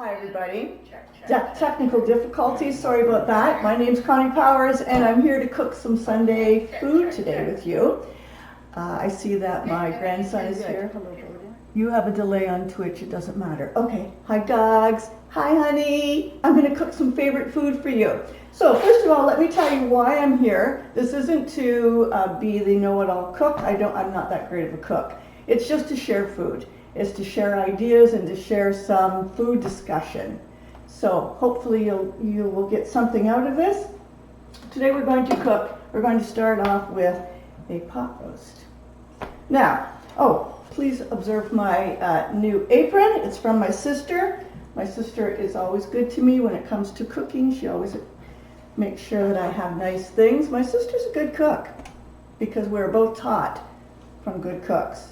Hi everybody. Technical difficulties, sorry about that. My name's Connie Powers and I'm here to cook some Sunday food today with you. I see that my grandson is here. You have a delay on Twitch, it doesn't matter. Okay, hi dogs. Hi honey. I'm gonna cook some favorite food for you. So first of all, let me tell you why I'm here. This isn't to be the know-it-all cook. I'm not that great of a cook. It's just to share food. It's to share ideas and to share some food discussion. So hopefully you will get something out of this. Today we're going to start off with a pot roast. Now, please observe my new apron. It's from my sister. My sister is always good to me when it comes to cooking. She always makes sure that I have nice things. My sister's a good cook because we're both taught from good cooks.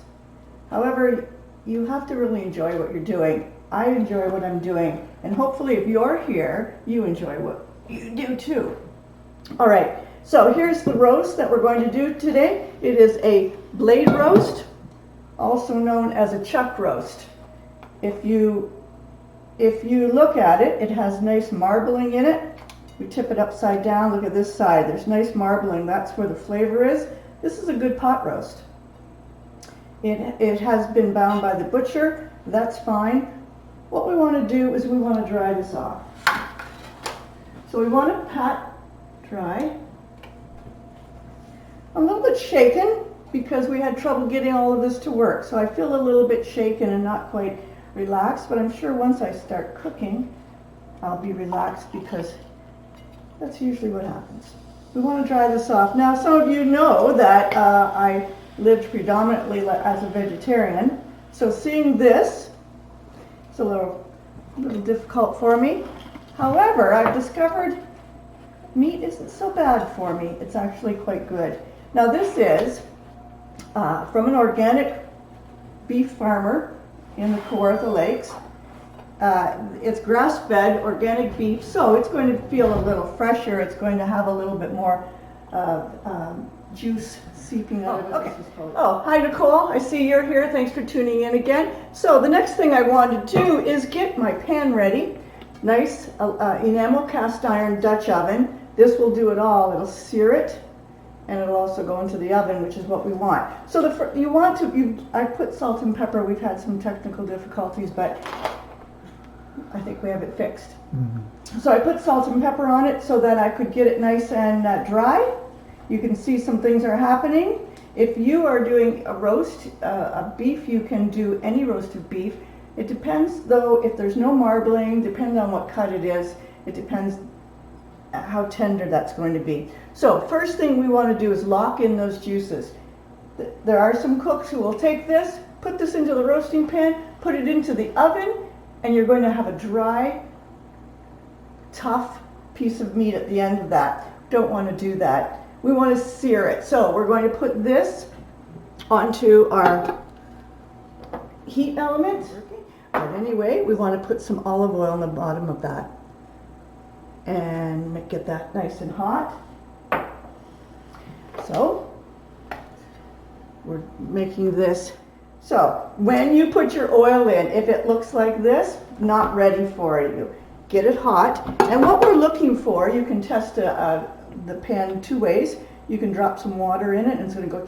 However, you have to really enjoy what you're doing. I enjoy what I'm doing, and hopefully if you're here, you enjoy what you do too. All right, so here's the roast that we're going to do today. It is a blade roast, also known as a chuck roast. If you look at it, it has nice marbling in it. We tip it upside down, look at this side. There's nice marbling, that's where the flavor is. This is a good pot roast. It has been bound by the butcher, that's fine. What we want to do is we want to dry this off. So we want to pat dry. I'm a little bit shaken because we had trouble getting all of this to work. So I feel a little bit shaken and not quite relaxed, but I'm sure once I start cooking, I'll be relaxed because that's usually what happens. We want to dry this off. Now some of you know that I lived predominantly as a vegetarian, so seeing this, it's a little difficult for me. However, I've discovered meat isn't so bad for me. It's actually quite good. Now this is from an organic beef farmer in the Kawartha Lakes. It's grass-fed organic beef, so it's going to feel a little fresher. It's going to have a little bit more juice seeping out of it. Okay. Oh, hi Nicole. I see you're here. Thanks for tuning in again. So the next thing I want to do is get my pan ready. Nice enamel cast iron Dutch oven. This will do it all. It'll sear it, and it'll also go into the oven, which is what we want. So I put salt and pepper. We've had some technical difficulties, but I think we have it fixed. Mm-hmm. So I put salt and pepper on it so that I could get it nice and dry. You can see some things are happening. If you are doing a roast of beef, you can do any roast of beef. It depends though, if there's no marbling, depending on what cut it is, it depends how tender that's going to be. So first thing we want to do is lock in those juices. There are some cooks who will take this, put this into the roasting pan, put it into the oven, and you're going to have a dry, tough piece of meat at the end of that. Don't want to do that. We want to sear it. So we're going to put this onto our heat element. But anyway, we want to put some olive oil on the bottom of that and get that nice and hot. So we're making this. So when you put your oil in, if it looks like this, not ready for you. Get it hot. And what we're looking for, you can test the pan two ways. You can drop some water in it and it's going to go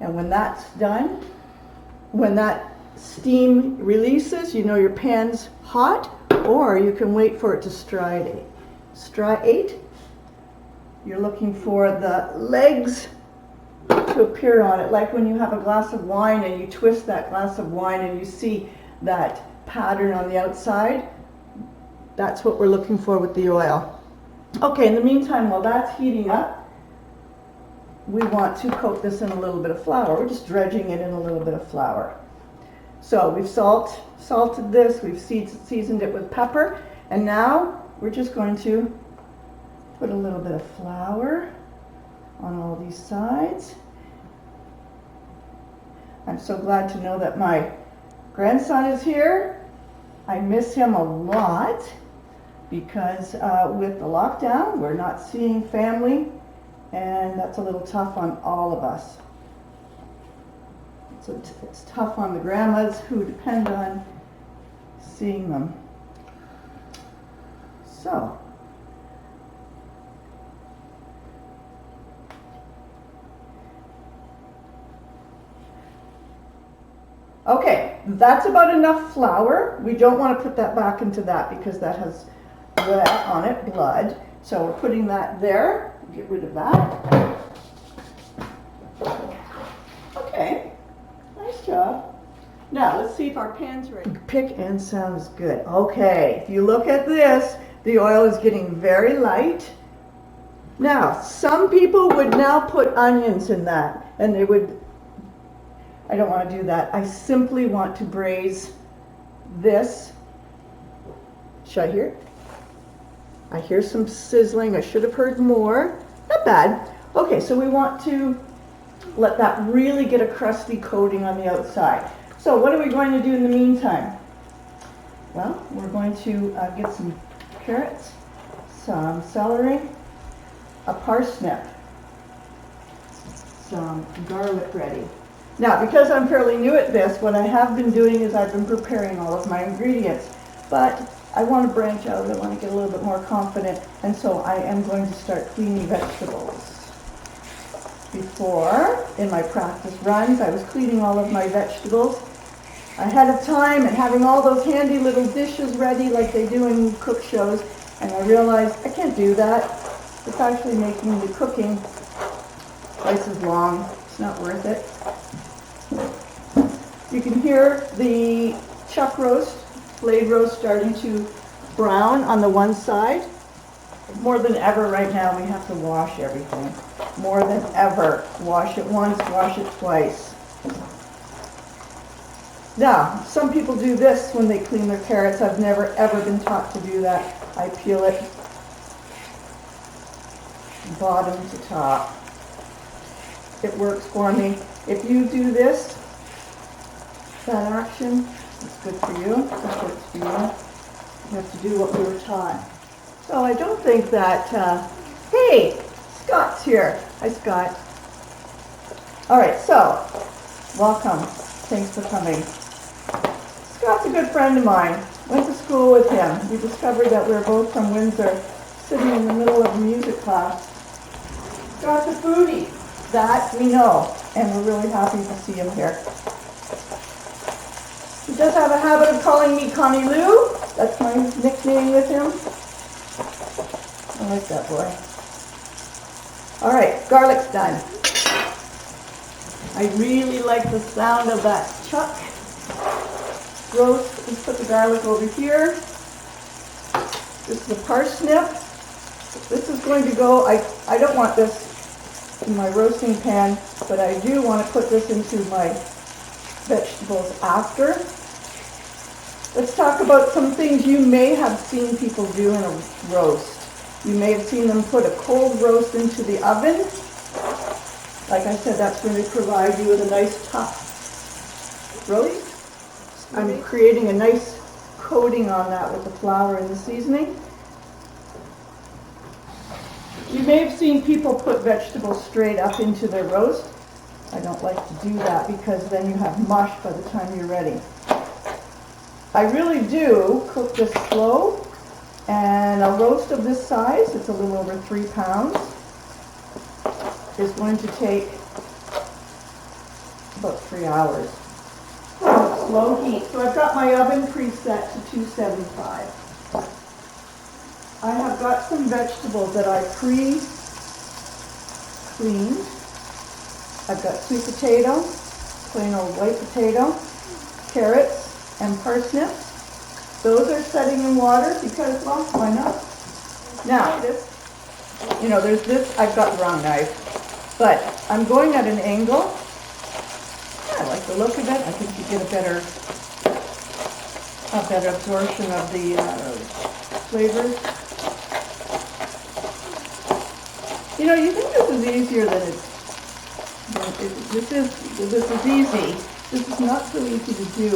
and when that's done, when that steam releases, you know your pan's hot, or you can wait for it to striate. You're looking for the legs to appear on it, like when you have a glass of wine and you twist that glass of wine and you see that pattern on the outside. That's what we're looking for with the oil. Okay, in the meantime, while that's heating up, we want to coat this in a little bit of flour. We're just dredging it in a little bit of flour. So we've salted this, we've seasoned it with pepper, and now we're just going to put a little bit of flour on all these sides. I'm so glad to know that my grandson is here. I miss him a lot because with the lockdown, we're not seeing family, and that's a little tough on all of us. So it's tough on the grandmas who depend on seeing them. So. Okay, that's about enough flour. We don't want to put that back into that because that has that on it, blood. So we're putting that there. Get rid of that. Okay, nice job. Now let's see if our pan's ready. Pick and sounds good. Okay, if you look at this, the oil is getting very light. Now, some people would now put onions in that, and they would. I don't want to do that. I simply want to braise this. Should I hear? I hear some sizzling. I should have heard more. Not bad. Okay, so we want to let that really get a crusty coating on the outside. So what are we going to do in the meantime? Well, we're going to get some carrots, some celery, a parsnip, some garlic ready. Now, because I'm fairly new at this, what I have been doing is I've been preparing all of my ingredients. But I want to branch out, I want to get a little bit more confident, and so I am going to start cleaning vegetables. Before, in my practice runs, I was cleaning all of my vegetables ahead of time and having all those handy little dishes ready like they do in cook shows, and I realized I can't do that. It's actually making the cooking twice as long. It's not worth it. You can hear the chuck roast, blade roast starting to brown on the one side. More than ever right now, we have to wash everything. More than ever. Wash it once, wash it twice. Now, some people do this when they clean their carrots. I've never ever been taught to do that. I peel it bottom to top. It works for me. If you do this, that action, it's good for you, it works for you. You have to do what we were taught. So I don't think that, hey, Scott's here. Hi, Scott. All right, so, welcome. Thanks for coming. Scott's a good friend of mine. Went to school with him. We discovered that we were both from Windsor, sitting in the middle of a music class. Scott's a foodie. That we know, and we're really happy to see him here. He does have a habit of calling me Connie Lou. That's my nickname with him. I like that boy. All right, garlic's done. I really like the sound of that chuck roast. Let's put the garlic over here. This is the parsnip. This is going to go, I don't want this in my roasting pan, but I do want to put this into my vegetables after. Let's talk about some things you may have seen people do in a roast. You may have seen them put a cold roast into the oven. Like I said, that's going to provide you with a nice tough roast. I'm creating a nice coating on that with the flour and the seasoning. You may have seen people put vegetables straight up into their roast. I don't like to do that because then you have mush by the time you're ready. I really do cook this slow, and a roast of this size, it's a little over 3 pounds, is going to take about 3 hours. Slow heat. So I've got my oven preset to 275. I have got some vegetables that I pre-cleaned. I've got sweet potato, plain old white potato, carrots, and parsnips. Those are setting in water because, well, why not? Now, this, there's this, I've got the wrong knife, but I'm going at an angle. I like the look of it. I think you get a better absorption of the flavors. You think this is easier than this is easy. This is not so easy to do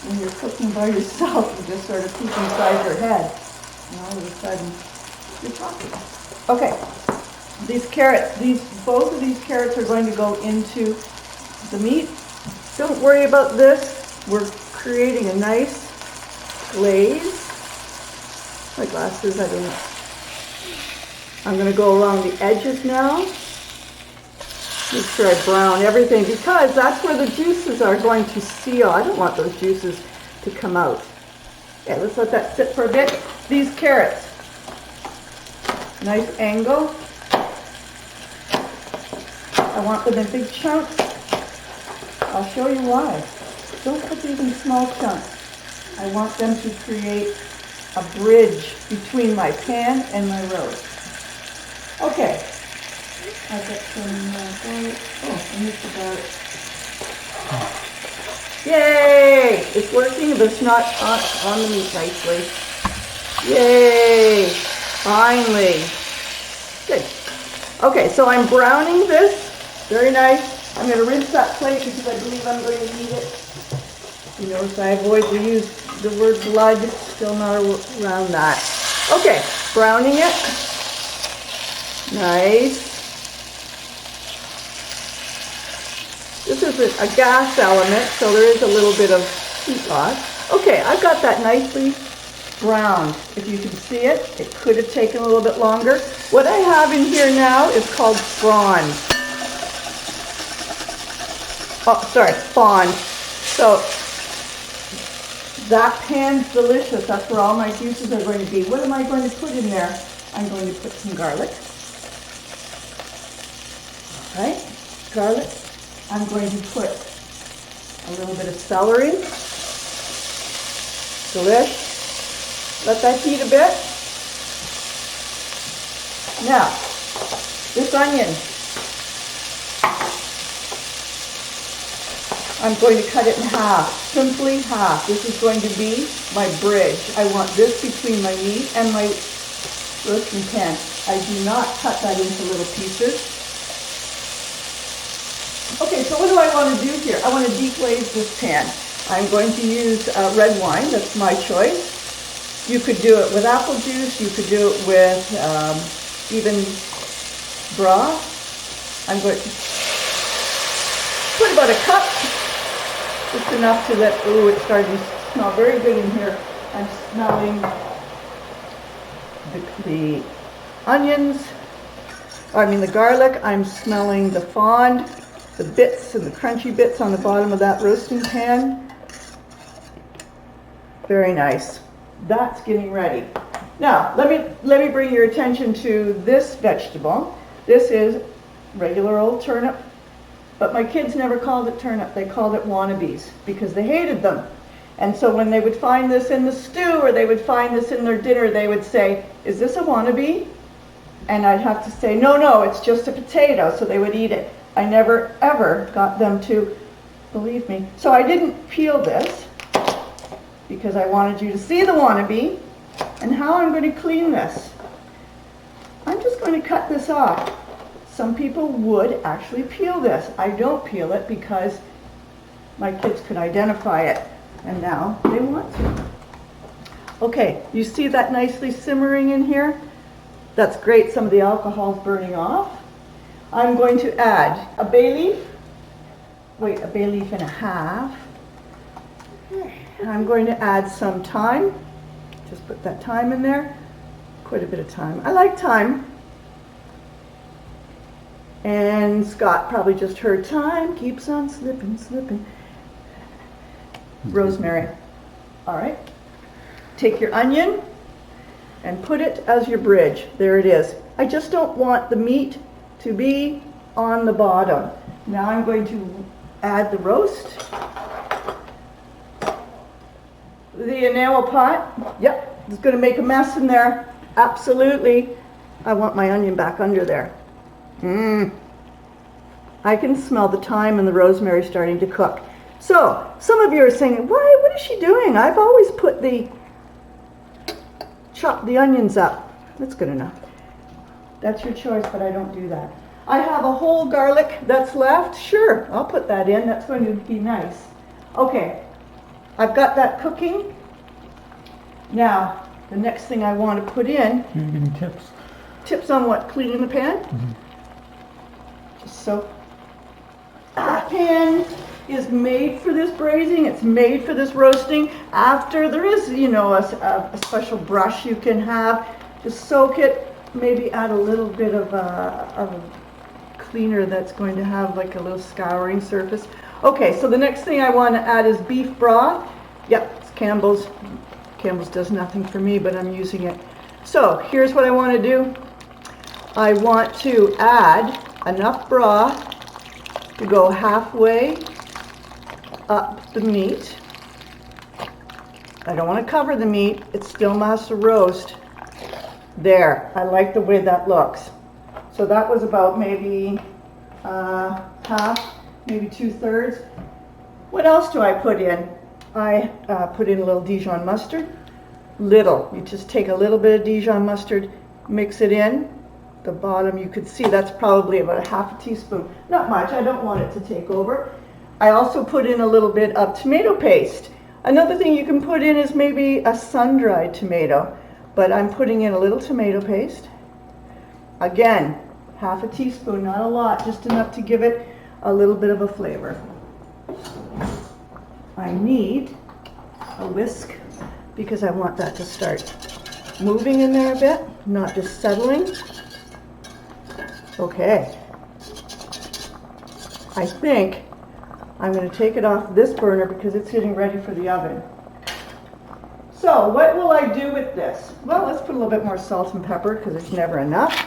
when you're cooking by yourself. You just sort of peek inside your head, and all of a sudden you're talking. Okay, these carrots, both of these carrots are going to go into the meat. Don't worry about this. We're creating a nice glaze. My glasses, I don't know. I'm going to go around the edges now. Make sure I brown everything because that's where the juices are going to seal. I don't want those juices to come out. Okay, let's let that sit for a bit. These carrots, nice angle. I want them in big chunks. I'll show you why. Don't put these in small chunks. I want them to create a bridge between my pan and my roast. Okay. I've got some garlic. Oh, I need the garlic. Yay! It's working, but it's not on the meat nicely. Yay! Finally. Good. Okay, so I'm browning this. Very nice. I'm going to rinse that plate because I believe I'm going to need it. You notice I avoid to use the word blood. Still not around that. Okay, browning it. Nice. This is a gas element, so there is a little bit of heat loss. Okay, I've got that nicely browned. If you can see it, it could have taken a little bit longer. What I have in here now is called fronds. Oh, sorry, fond. So that pan's delicious. That's where all my juices are going to be. What am I going to put in there? I'm going to put some garlic. All right, garlic. I'm going to put a little bit of celery. Delish. Let that heat a bit. Now, this onion. I'm going to cut it in half, simply half. This is going to be my bridge. I want this between my meat and my roasting pan. I do not cut that into little pieces. Okay, so what do I want to do here? I want to deglaze this pan. I'm going to use red wine. That's my choice. You could do it with apple juice. You could do it with even broth. I'm going to put about a cup. Just enough to let, ooh, it's starting to smell very good in here. I'm smelling the onions, the garlic. I'm smelling the fond, the bits and the crunchy bits on the bottom of that roasting pan. Very nice. That's getting ready. Now, let me bring your attention to this vegetable. This is regular old turnip. But my kids never called it turnip. They called it wannabes because they hated them. And so when they would find this in the stew or they would find this in their dinner, they would say, "Is this a wannabe?" And I'd have to say, no, it's just a potato. So they would eat it. I never, ever got them to believe me. So I didn't peel this because I wanted you to see the wannabe and how I'm going to clean this. I'm just going to cut this off. Some people would actually peel this. I don't peel it because my kids could identify it, and now they want to. Okay, you see that nicely simmering in here? That's great. Some of the alcohol's burning off. I'm going to add a bay leaf. A bay leaf and a half. And I'm going to add some thyme. Just put that thyme in there. Quite a bit of thyme. I like thyme. And Scott probably just heard thyme keeps on slipping. Rosemary. All right. Take your onion and put it as your bridge. There it is. I just don't want the meat to be on the bottom. Now I'm going to add the roast. The enamel pot. Yep, it's going to make a mess in there. Absolutely. I want my onion back under there. I can smell the thyme and the rosemary starting to cook. So, some of you are saying, what is she doing? I've always chop the onions up. That's good enough. That's your choice, but I don't do that. I have a whole garlic that's left. Sure, I'll put that in. That's going to be nice. Okay, I've got that cooking. Now, the next thing I want to put in. You're getting tips. Tips on what? Cleaning the pan? Just soak that pan is made for this braising. It's made for this roasting. After, there is, you know, a special brush you can have. Just soak it, maybe add a little bit of a cleaner that's going to have like a little scouring surface. Okay, so the next thing I want to add is beef broth. Yep, it's Campbell's. Campbell's does nothing for me, but I'm using it. So here's what I want to do. I want to add enough broth to go halfway up the meat. I don't want to cover the meat. It still must roast. There, I like the way that looks. So that was about maybe half, maybe 2/3. What else do I put in? I put in a little Dijon mustard. Little, you just take a little bit of Dijon mustard, mix it in. The bottom you could see that's probably about a half a teaspoon. Not much, I don't want it to take over. I also put in a little bit of tomato paste. Another thing you can put in is maybe a sun-dried tomato, but I'm putting in a little tomato paste. Again, half a teaspoon, not a lot, just enough to give it a little bit of a flavor. I need a whisk because I want that to start moving in there a bit, not just settling. Okay. I think I'm going to take it off this burner because it's getting ready for the oven. So what will I do with this? Well, let's put a little bit more salt and pepper because there's never enough.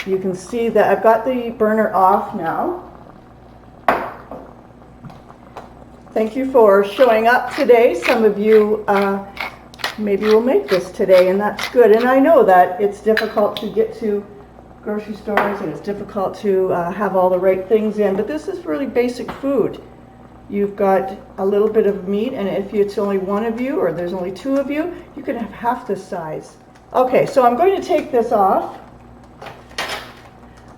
You can see that I've got the burner off now. Thank you for showing up today. Some of you maybe will make this today, and that's good. And I know that it's difficult to get to grocery stores and it's difficult to have all the right things in, but this is really basic food. You've got a little bit of meat, and if it's only one of you or there's only two of you, you could have half this size. Okay, so I'm going to take this off,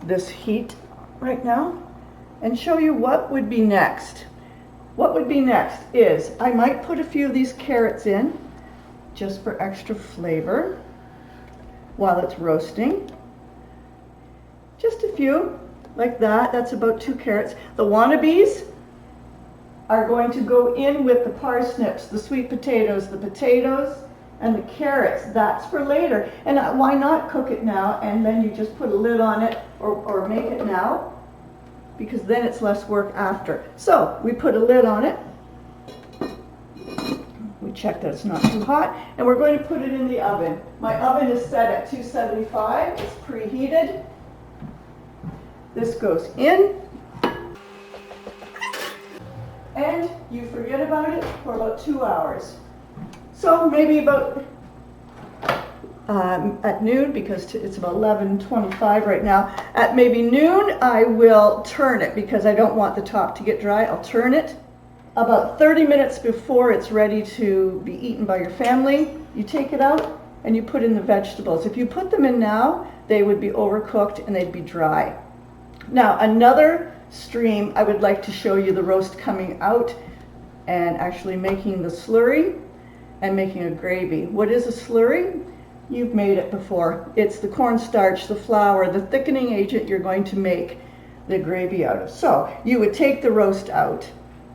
this heat right now, and show you what would be next. What would be next is I might put a few of these carrots in just for extra flavor while it's roasting. Just a few like that. That's about 2 carrots. The wannabes are going to go in with the parsnips, the sweet potatoes, and the carrots. That's for later. And why not cook it now and then you just put a lid on it or make it now? Because then it's less work after. So we put a lid on it. We check that it's not too hot, and we're going to put it in the oven. My oven is set at 275. It's preheated. This goes in, and you forget about it for about 2 hours. So maybe about at noon, because it's about 11:25 right now. At maybe noon, I will turn it because I don't want the top to get dry. I'll turn it. About 30 minutes before it's ready to be eaten by your family, you take it out and you put in the vegetables. If you put them in now, they would be overcooked and they'd be dry. Now, another stream, I would like to show you the roast coming out and actually making the slurry and making a gravy. What is a slurry? You've made it before. It's the cornstarch, the flour, the thickening agent you're going to make the gravy out of. So you would take the roast out,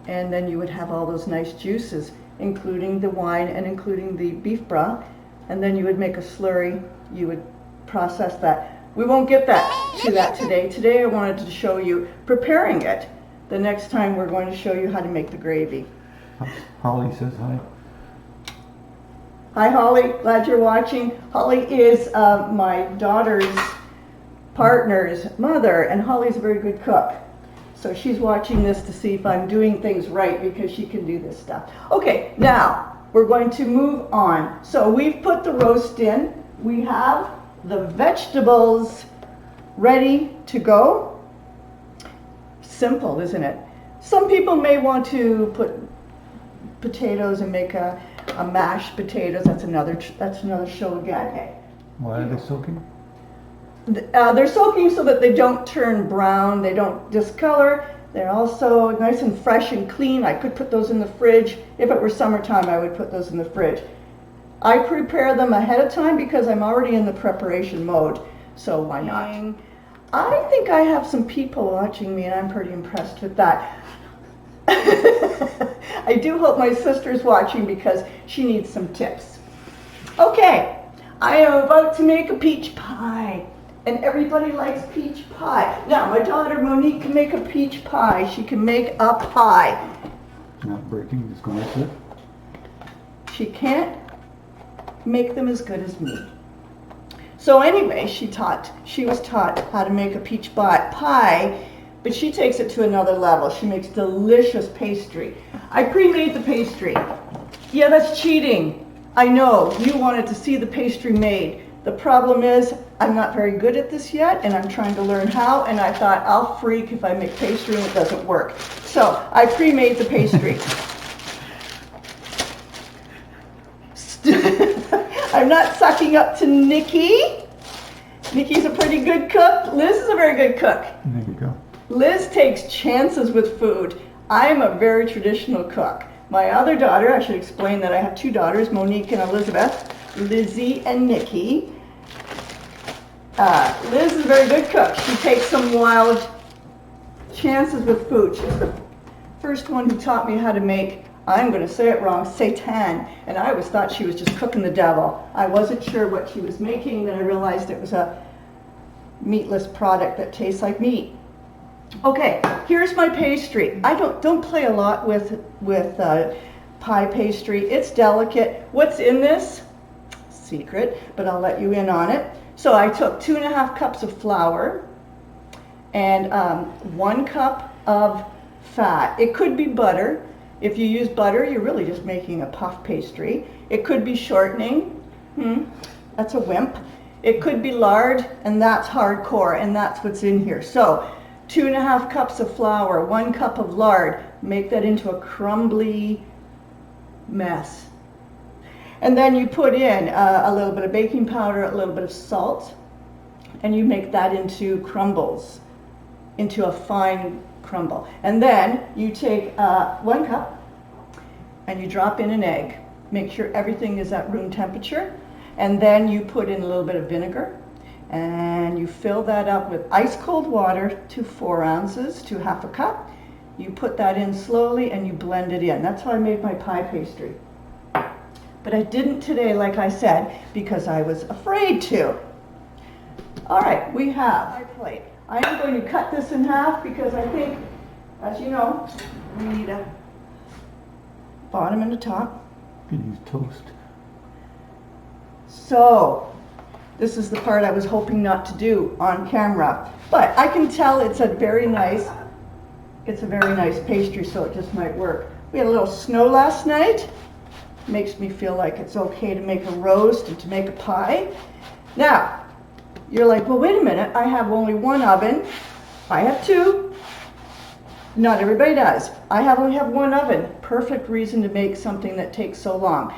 and then you would have all those nice juices, including the wine and including the beef broth, and then you would make a slurry. You would process that. We won't get to that today. Today I wanted to show you preparing it. The next time we're going to show you how to make the gravy. Holly says hi. Hi Holly, glad you're watching. Holly is my daughter's partner's mother, and Holly's a very good cook. So she's watching this to see if I'm doing things right because she can do this stuff. Okay, now we're going to move on. So we've put the roast in. We have the vegetables ready to go. Simple, isn't it? Some people may want to put potatoes and make a mashed potatoes. That's another show again. Okay. Why are they soaking? They're soaking so that they don't turn brown, they don't discolor. They're also nice and fresh and clean. I could put those in the fridge. If it were summertime, I would put those in the fridge. I prepare them ahead of time because I'm already in the preparation mode, so why not? I think I have some people watching me and I'm pretty impressed with that. I do hope my sister's watching because she needs some tips. Okay, I am about to make a peach pie. And everybody likes peach pie. Now, my daughter Monique can make a peach pie. She can make a pie. Not breaking, just going like it. She can't make them as good as me. So anyway, she was taught how to make a peach pie, but she takes it to another level. She makes delicious pastry. I pre-made the pastry. Yeah, that's cheating. I know, you wanted to see the pastry made. The problem is, I'm not very good at this yet, and I'm trying to learn how, and I thought, I'll freak if I make pastry and it doesn't work. So, I pre-made the pastry. I'm not sucking up to Nikki. Nikki's a pretty good cook. Liz is a very good cook. There you go. Liz takes chances with food. I am a very traditional cook. My other daughter, I should explain that I have two daughters, Monique and Elizabeth, Lizzie and Nikki. Liz is a very good cook. She takes some wild chances with food. She's the first one who taught me how to make, I'm going to say it wrong, seitan. And I always thought she was just cooking the devil. I wasn't sure what she was making, then I realized it was a meatless product that tastes like meat. Okay, here's my pastry. I don't play a lot with pie pastry. It's delicate. What's in this? Secret, but I'll let you in on it. So I took 2.5 cups of flour and 1 cup of fat. It could be butter. If you use butter, you're really just making a puff pastry. It could be shortening. That's a wimp. It could be lard, and that's hardcore, and that's what's in here. So 2.5 cups of flour, 1 cup of lard. Make that into a crumbly mess. And then you put in a little bit of baking powder, a little bit of salt, and you make that into crumbles, into a fine crumble. And then you take 1 cup and you drop in an egg. Make sure everything is at room temperature. And then you put in a little bit of vinegar and you fill that up with ice cold water to 4 ounces to 1/2 cup. You put that in slowly and you blend it in. That's how I made my pie pastry. But I didn't today, like I said, because I was afraid to. All right, we have my plate. I am going to cut this in half because I think, as you know, we need a bottom and a top. You can use toast. So, this is the part I was hoping not to do on camera. But I can tell it's a very nice pastry, so it just might work. We had a little snow last night. Makes me feel like it's okay to make a roast and to make a pie. Now, you're like, well, wait a minute, I have only 1 oven. I have 2. Not everybody does. I only have 1 oven. Perfect reason to make something that takes so long.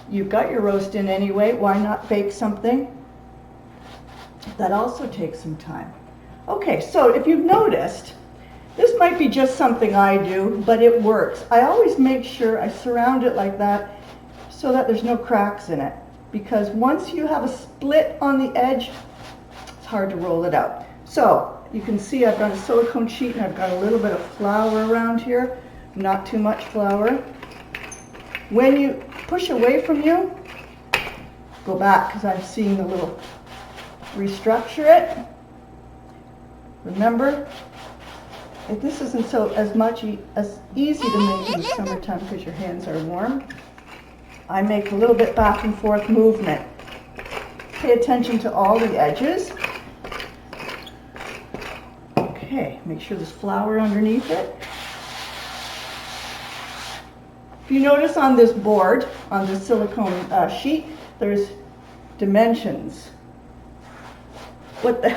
You've got your roast in anyway, why not bake something that also takes some time? Okay, so if you've noticed, this might be just something I do, but it works. I always make sure I surround it like that so that there's no cracks in it. Because once you have a split on the edge, it's hard to roll it out. So you can see I've got a silicone sheet and I've got a little bit of flour around here, not too much flour. When you push away from you, go back because I'm seeing a little restructure it. Remember, if this isn't as easy to make in the summertime because your hands are warm, I make a little bit back and forth movement. Pay attention to all the edges. Okay, make sure there's flour underneath it. If you notice on this board, on this silicone sheet, there's dimensions. What the?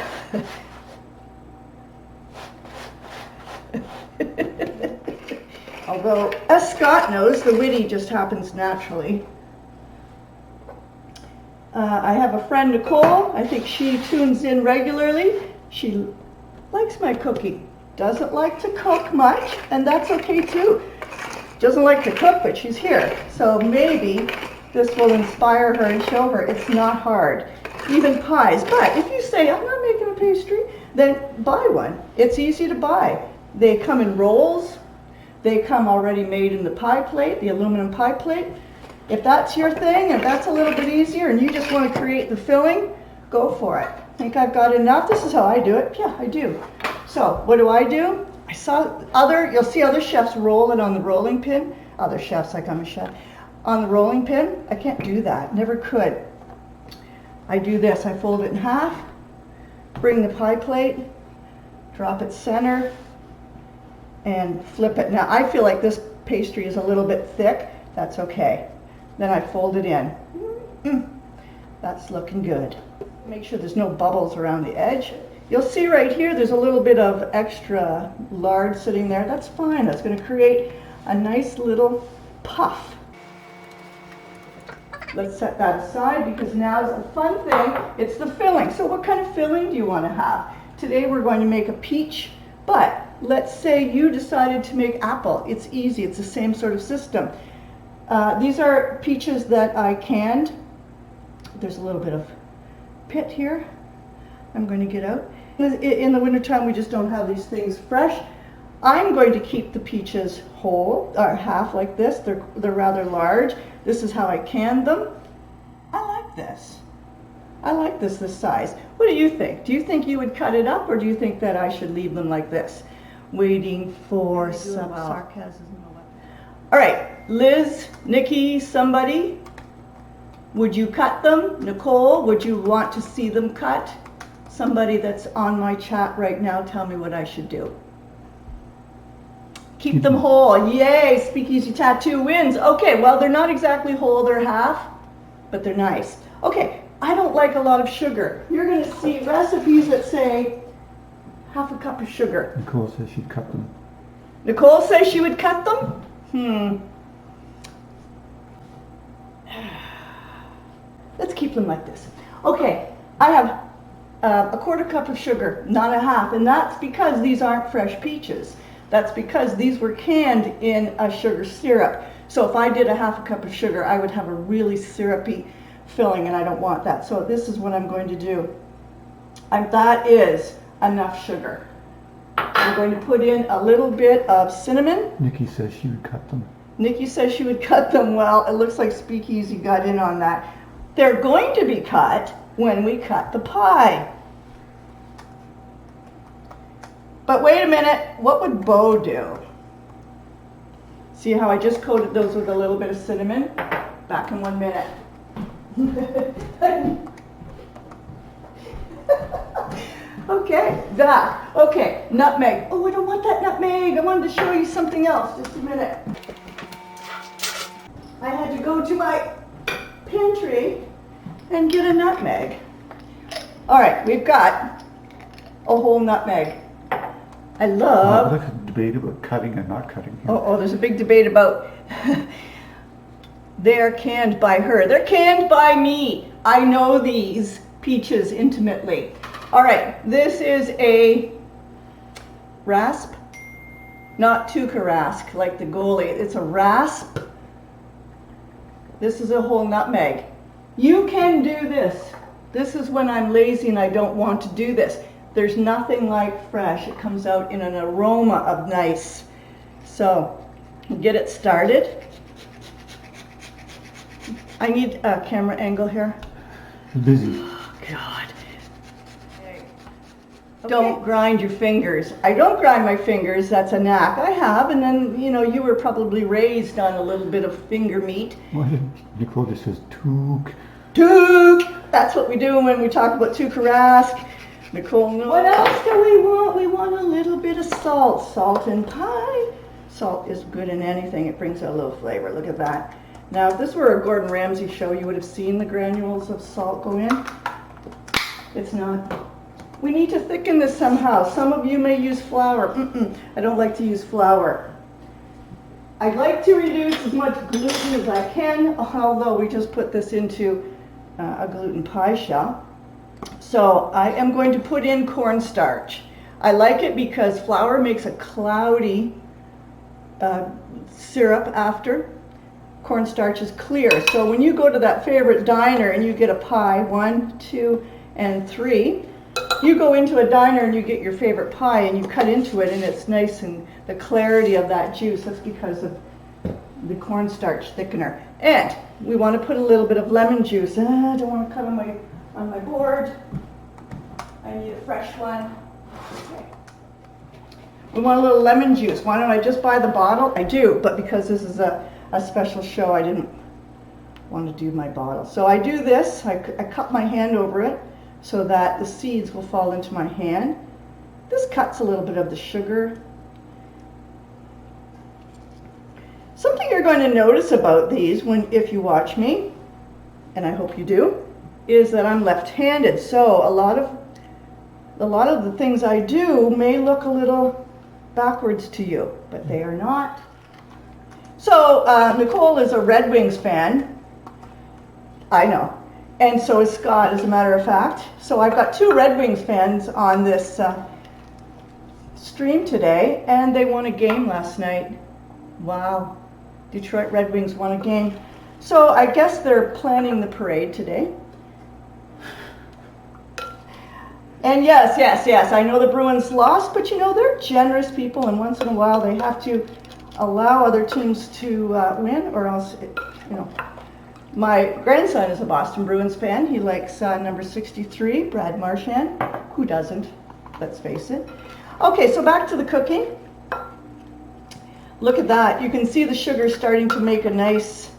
Although, as Scott knows, the witty just happens naturally. I have a friend, Nicole. I think she tunes in regularly. She likes my cooking. Doesn't like to cook much, and that's okay too. Doesn't like to cook, but she's here. So maybe this will inspire her and show her it's not hard. Even pies. But if you say, I'm not making a pastry, then buy one. It's easy to buy. They come in rolls. They come already made in the pie plate, the aluminum pie plate. If that's your thing, and that's a little bit easier, and you just want to create the filling, go for it. Think I've got enough? This is how I do it. Yeah, I do. So what do? You'll see other chefs roll it on the rolling pin. Other chefs, like I'm a chef. On the rolling pin, I can't do that, never could. I do this, I fold it in half, bring the pie plate, drop it center, and flip it. Now I feel like this pastry is a little bit thick, that's okay. Then I fold it in. That's looking good. Make sure there's no bubbles around the edge. You'll see right here there's a little bit of extra lard sitting there. That's fine, that's going to create a nice little puff. Let's set that aside because now is the fun thing, it's the filling. So what kind of filling do you want to have? Today we're going to make a peach, but let's say you decided to make apple. It's easy, it's the same sort of system. These are peaches that I canned. There's a little bit of pit here I'm going to get out. In the wintertime we just don't have these things fresh. I'm going to keep the peaches whole, or half like this. They're rather large. This is how I canned them. I like this. I like this size. What do you think? Do you think you would cut it up, or do you think that I should leave them like this? Waiting for some sarcasm. All right, Liz, Nikki, somebody, would you cut them? Nicole, would you want to see them cut? Somebody that's on my chat right now, tell me what I should do. Keep them whole. Yay, Speakeasy Tattoo wins. Okay, well, they're not exactly whole, they're half, but they're nice. Okay, I don't like a lot of sugar. You're going to see recipes that say half a cup of sugar. Nicole says she'd cut them. Nicole says she would cut them? Let's keep them like this. Okay, I have a quarter cup of sugar, not a half, and that's because these aren't fresh peaches. That's because these were canned in a sugar syrup. So if I did a half a cup of sugar, I would have a really syrupy filling, and I don't want that. So this is what I'm going to do. That is enough sugar. I'm going to put in a little bit of cinnamon. Nikki says she would cut them. Nikki says she would cut them. Well, it looks like Speakeasy got in on that. They're going to be cut when we cut the pie. But wait a minute, what would Bo do? See how I just coated those with a little bit of cinnamon? Back in 1 minute. Okay, that. Okay, nutmeg. Oh, I don't want that nutmeg. I wanted to show you something else. Just a minute. I had to go to my pantry and get a nutmeg. All right, we've got a whole nutmeg. I love... There's a debate about cutting and not cutting. Oh, there's a big debate about... They're canned by her. They're canned by me. I know these peaches intimately. All right, this is a rasp, not tukarask like the goalie. It's a rasp. This is a whole nutmeg. You can do this. This is when I'm lazy and I don't want to do this. There's nothing like fresh. It comes out in an aroma of nice. So, get it started. I need a camera angle here. Busy. Oh, God. Okay. Don't grind your fingers. I don't grind my fingers. That's a knack I have. And then, you know, you were probably raised on a little bit of finger meat. Why did Nicole just says took? Took! That's what we do when we talk about tukarask. Nicole knows. What else do we want? We want a little bit of salt. Salt in pie. Salt is good in anything. It brings out a little flavor. Look at that. Now, if this were a Gordon Ramsay show, you would have seen the granules of salt go in. It's not. We need to thicken this somehow. Some of you may use flour. I don't like to use flour. I like to reduce as much gluten as I can, although we just put this into a gluten pie shell. So I am going to put in cornstarch. I like it because flour makes a cloudy syrup after. Cornstarch is clear. So when you go to that favorite diner and you get a pie, 1, 2, and 3, you go into a diner and you get your favorite pie and you cut into it and it's nice and the clarity of that juice, that's because of the cornstarch thickener. And we want to put a little bit of lemon juice. I don't want to cut on my board. I need a fresh one. Okay. We want a little lemon juice. Why don't I just buy the bottle? I do, but because this is a special show, I didn't want to do my bottle. So I do this, I cup my hand over it so that the seeds will fall into my hand. This cuts a little bit of the sugar. Something you're going to notice about these if you watch me, and I hope you do, is that I'm left-handed. So a lot of the things I do may look a little backwards to you, but they are not. So Nicole is a Red Wings fan. I know. And so is Scott, as a matter of fact. So I've got 2 Red Wings fans on this stream today, and they won a game last night. Wow. Detroit Red Wings won a game. So I guess they're planning the parade today. And yes, I know the Bruins lost, but you know, they're generous people, and once in a while they have to allow other teams to win, or else, you know. My grandson is a Boston Bruins fan. He likes number 63, Brad Marchand. Who doesn't? Let's face it. Okay, so back to the cooking. Look at that. You can see the sugar starting to make a nice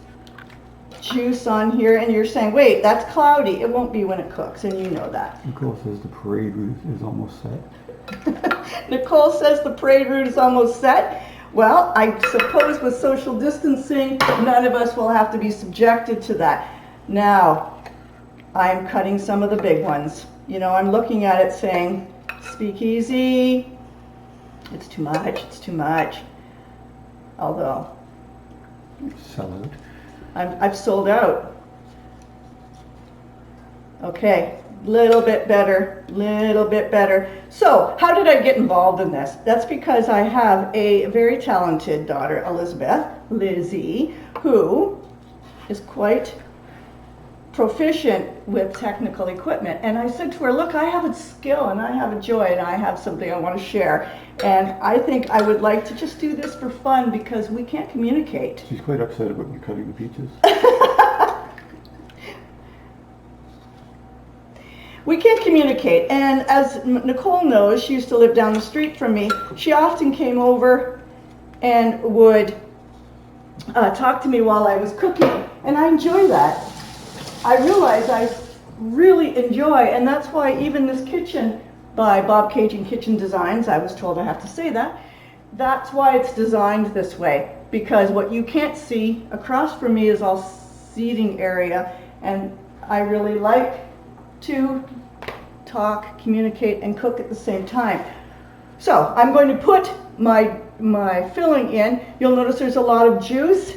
juice on here, and you're saying, wait, that's cloudy. It won't be when it cooks, and you know that. Nicole says the parade route is almost set. Nicole says the parade route is almost set. Well, I suppose with social distancing, none of us will have to be subjected to that. Now, I'm cutting some of the big ones. You know, I'm looking at it saying, speak easy. It's too much, it's too much. Although, Sell out. I've sold out. Okay, little bit better, little bit better. So, how did I get involved in this? That's because I have a very talented daughter, Elizabeth, Lizzie, who is quite proficient with technical equipment. And I said to her, look, I have a skill and I have a joy and I have something I want to share. And I think I would like to just do this for fun because we can't communicate. She's quite upset about you cutting the peaches. We can't communicate, and as Nicole knows, she used to live down the street from me. She often came over and would talk to me while I was cooking, and I enjoy that. I realize I really enjoy, and that's why even this kitchen by Bobcaygeon Kitchen Designs, I was told I have to say that, that's why it's designed this way, because what you can't see across from me is all seating area, and I really like to talk, communicate, and cook at the same time. So I'm going to put my filling in. You'll notice there's a lot of juice.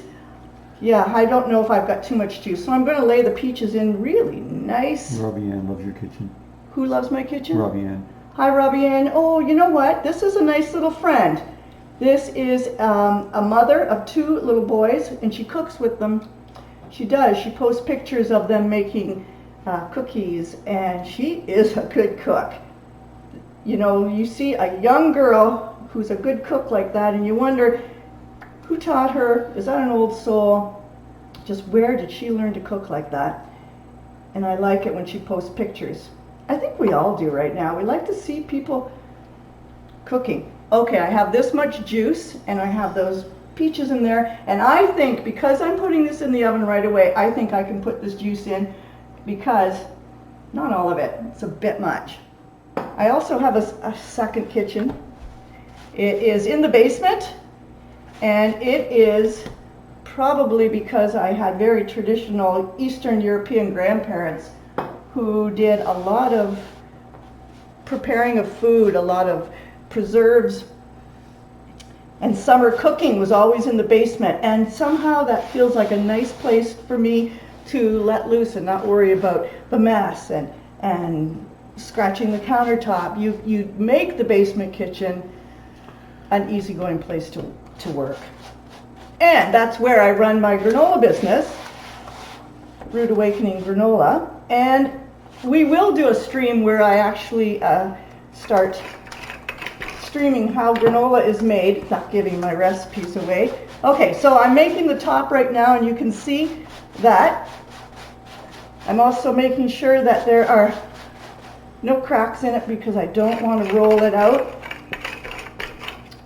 Yeah, I don't know if I've got too much juice. So I'm going to lay the peaches in really nice. Robbie Ann loves your kitchen. Who loves my kitchen? Robbie Ann. Hi, Robbie Ann. Oh, you know what? This is a nice little friend. This is a mother of 2 little boys, and she cooks with them. She does. She posts pictures of them making cookies, and she is a good cook. You know, you see a young girl who's a good cook like that, and you wonder, who taught her? Is that an old soul? Just where did she learn to cook like that? And I like it when she posts pictures. I think we all do right now. We like to see people cooking. Okay, I have this much juice, and I have those peaches in there, and I think because I'm putting this in the oven right away, I think I can put this juice in, because not all of it, it's a bit much. I also have a second kitchen. It is in the basement, and it is probably because I had very traditional Eastern European grandparents who did a lot of preparing of food, a lot of preserves, and summer cooking was always in the basement, and somehow that feels like a nice place for me to let loose and not worry about the mess and scratching the countertop. You make the basement kitchen an easygoing place to work. And that's where I run my granola business, Root Awakening Granola. And we will do a stream where I actually start streaming how granola is made, not giving my recipes away. Okay, so I'm making the top right now, and you can see that I'm also making sure that there are no cracks in it because I don't want to roll it out.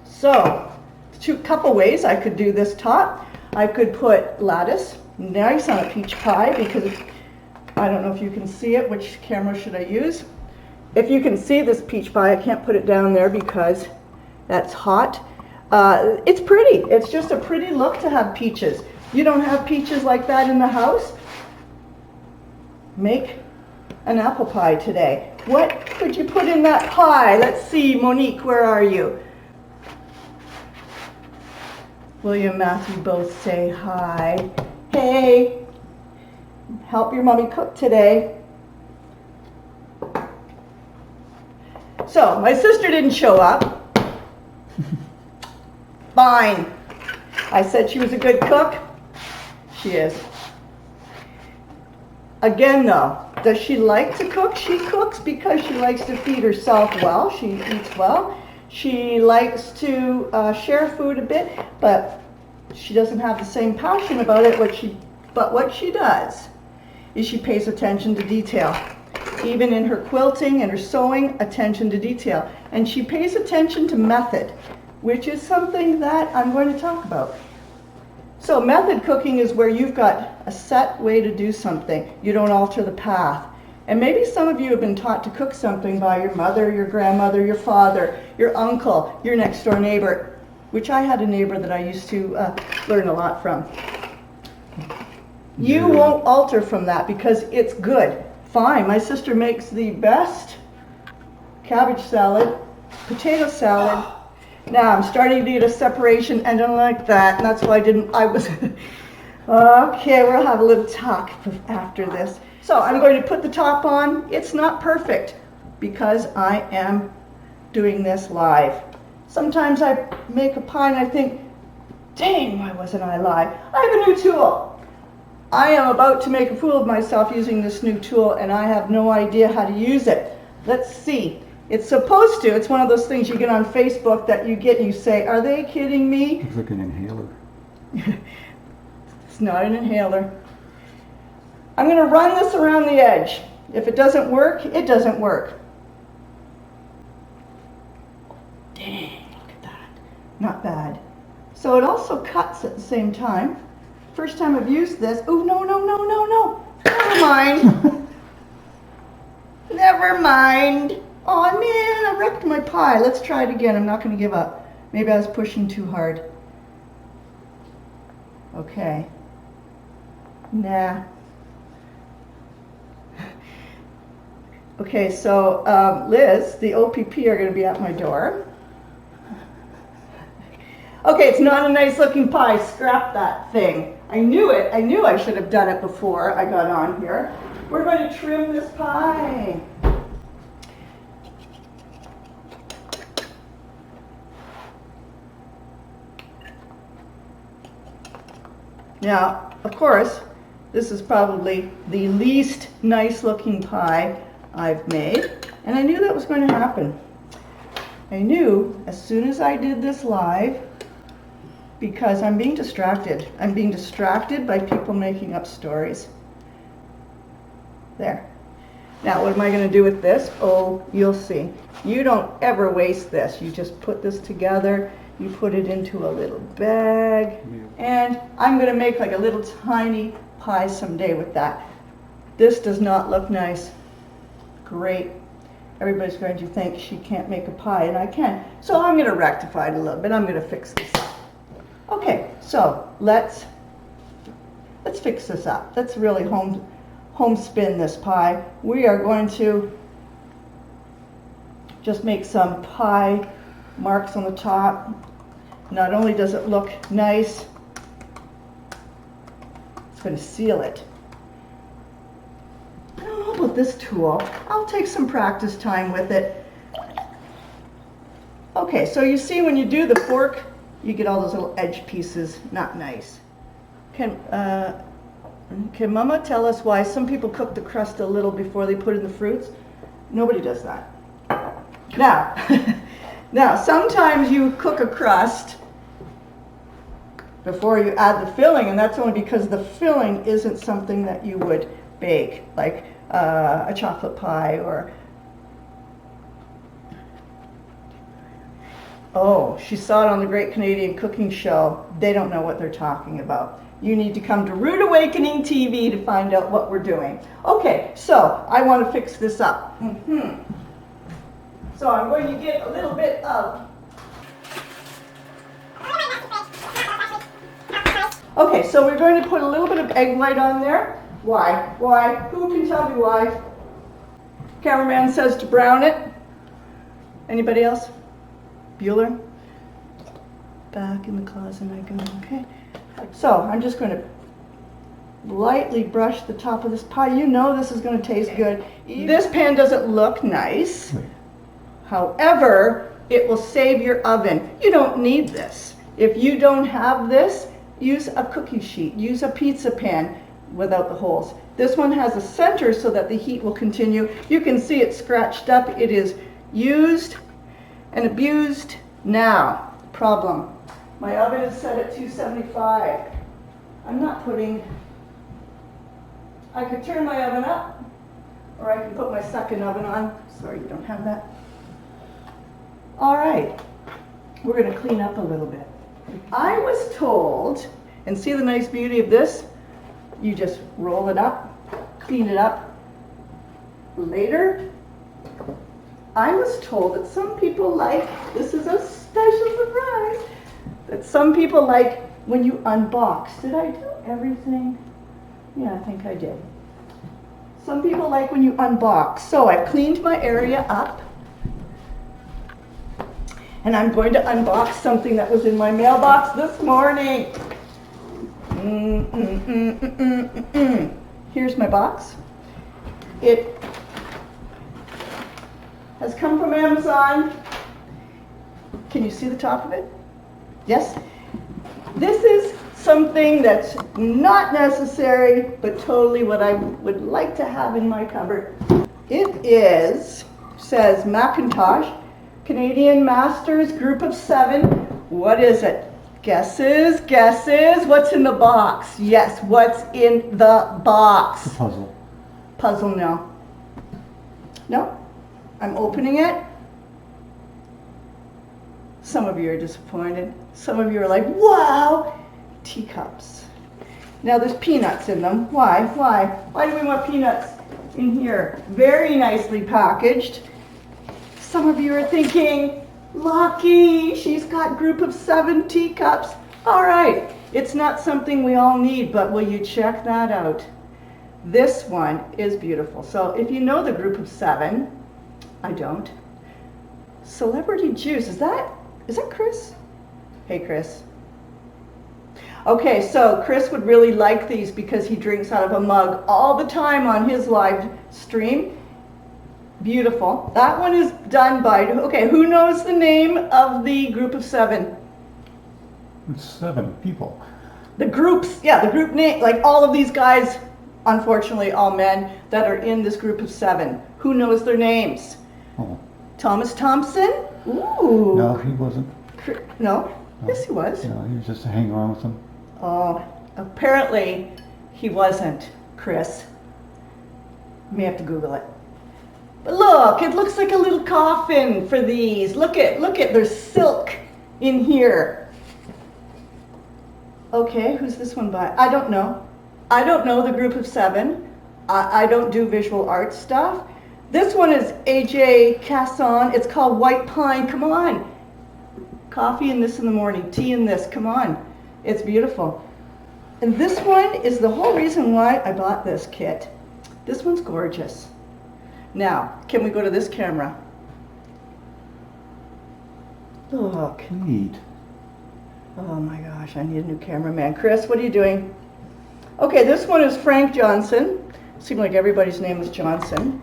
So, couple ways I could do this top. I could put lattice, nice on a peach pie, because I don't know if you can see it. Which camera should I use? If you can see this peach pie, I can't put it down there because that's hot. It's pretty. It's just a pretty look to have peaches. You don't have peaches like that in the house? Make an apple pie today. What could you put in that pie? Let's see, Monique, where are you? William and Matthew both say hi. Hey, help your mommy cook today. So, my sister didn't show up. Fine. I said she was a good cook. She is. Again though, does she like to cook? She cooks because she likes to feed herself well. She eats well. She likes to share food a bit, but she doesn't have the same passion about it. But what she does is she pays attention to detail. Even in her quilting and her sewing, attention to detail. And she pays attention to method, which is something that I'm going to talk about. So method cooking is where you've got a set way to do something. You don't alter the path. And maybe some of you have been taught to cook something by your mother, your grandmother, your father, your uncle, your next door neighbor, which I had a neighbor that I used to learn a lot from. You won't alter from that because it's good. Fine, my sister makes the best cabbage salad, potato salad. Now I'm starting to get a separation and I don't like that, and that's why okay, we'll have a little talk after this. So I'm going to put the top on. It's not perfect because I am doing this live. Sometimes I make a pie and I think, dang, why wasn't I live? I have a new tool. I am about to make a fool of myself using this new tool and I have no idea how to use it. Let's see. It's supposed to. It's one of those things you get on Facebook that you get and you say, are they kidding me? It's like an inhaler. It's not an inhaler. I'm going to run this around the edge. If it doesn't work, it doesn't work. Dang, look at that. Not bad. So it also cuts at the same time. First time I've used this. Oh, no. Never mind. Never mind. Oh man, I wrecked my pie. Let's try it again. I'm not going to give up. Maybe I was pushing too hard. Okay. Nah. Okay, so Liz, the OPP, are going to be at my door. Okay, it's not a nice looking pie. Scrap that thing. I knew it. I knew I should have done it before I got on here. We're going to trim this pie. Now, of course, this is probably the least nice looking pie I've made, and I knew that was going to happen. I knew as soon as I did this live, because I'm being distracted. I'm being distracted by people making up stories. There. Now, what am I going to do with this? Oh, you'll see. You don't ever waste this. You just put this together. You put it into a little bag, and I'm going to make like a little tiny pie someday with that. This does not look nice. Great. Everybody's going to think she can't make a pie, and I can. So I'm going to rectify it a little bit. I'm going to fix this up. Okay, so let's fix this up. Let's really home spin this pie. We are going to just make some pie marks on the top. Not only does it look nice, it's going to seal it. I don't know about this tool. I'll take some practice time with it. Okay, so you see when you do the fork, you get all those little edge pieces, not nice. Can Mama tell us why some people cook the crust a little before they put in the fruits? Nobody does that. Now, now sometimes you cook a crust before you add the filling, and that's only because the filling isn't something that you would bake, like a chocolate pie or... Oh, she saw it on the Great Canadian Cooking Show. They don't know what they're talking about. You need to come to Rude Awakening TV to find out what we're doing. Okay, so I want to fix this up. So I'm going to get a little bit of... Okay, so we're going to put a little bit of egg white on there. Why? Why? Who can tell me why? Cameraman says to brown it. Anybody else? Bueller? Back in the closet I go, okay. So I'm just going to lightly brush the top of this pie. You know this is going to taste good. This pan doesn't look nice. However, it will save your oven. You don't need this. If you don't have this, use a cookie sheet. Use a pizza pan without the holes. This one has a center so that the heat will continue. You can see it's scratched up. It is used and abused now. Problem. My oven is set at 275. I'm not putting... I could turn my oven up, or I can put my second oven on. Sorry, you don't have that. All right, we're going to clean up a little bit. I was told, and see the nice beauty of this? You just roll it up, clean it up. Later, I was told that some people like, this is a special surprise, that some people like when you unbox. Did I do everything? Yeah, I think I did. Some people like when you unbox. So I've cleaned my area up. And I'm going to unbox something that was in my mailbox this morning. Here's my box. It has come from Amazon. Can you see the top of it? Yes? This is something that's not necessary, but totally what I would like to have in my cupboard. It is, says Macintosh, Canadian Masters Group of 7. What is it? Guesses, guesses. What's in the box? Yes, what's in the box? The puzzle. Puzzle, no. No? I'm opening it. Some of you are disappointed. Some of you are like, wow! Teacups. Now there's peanuts in them. Why? Why? Why do we want peanuts in here? Very nicely packaged. Some of you are thinking, lucky, she's got group of 7 teacups. All right, it's not something we all need, but will you check that out? This one is beautiful. So if you know the group of 7, I don't. Celebrity Juice, is that Chris? Hey, Chris. Okay, so Chris would really like these because he drinks out of a mug all the time on his live stream. Beautiful. That one is done by, okay, who knows the name of the group of 7? It's 7 people. The groups, yeah, the group name, like all of these guys, unfortunately all men, that are in this group of 7. Who knows their names? Oh. Thomas Thompson? Ooh. No, he wasn't. No? Yes, he was. No, he was just a hang around with them. Oh, apparently he wasn't, Chris. You may have to Google it. But look, it looks like a little coffin for these. Look at, there's silk in here. Okay, who's this one by? I don't know. I don't know the group of 7. I don't do visual art stuff. This one is AJ Casson. It's called White Pine. Come on. Coffee and this in the morning. Tea and this. Come on. It's beautiful. And this one is the whole reason why I bought this kit. This one's gorgeous. Now, can we go to this camera? Look. Neat. Oh my gosh, I need a new cameraman. Chris, what are you doing? Okay, this one is Frank Johnson. Seemed like everybody's name was Johnson.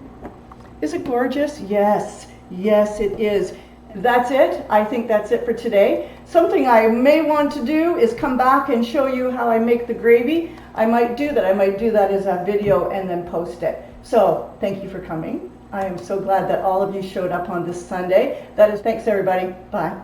Is it gorgeous? Yes. Yes, it is. That's it. I think that's it for today. Something I may want to do is come back and show you how I make the gravy. I might do that. I might do that as a video and then post it. So thank you for coming. I am so glad that all of you showed up on this Sunday. Thanks everybody. Bye.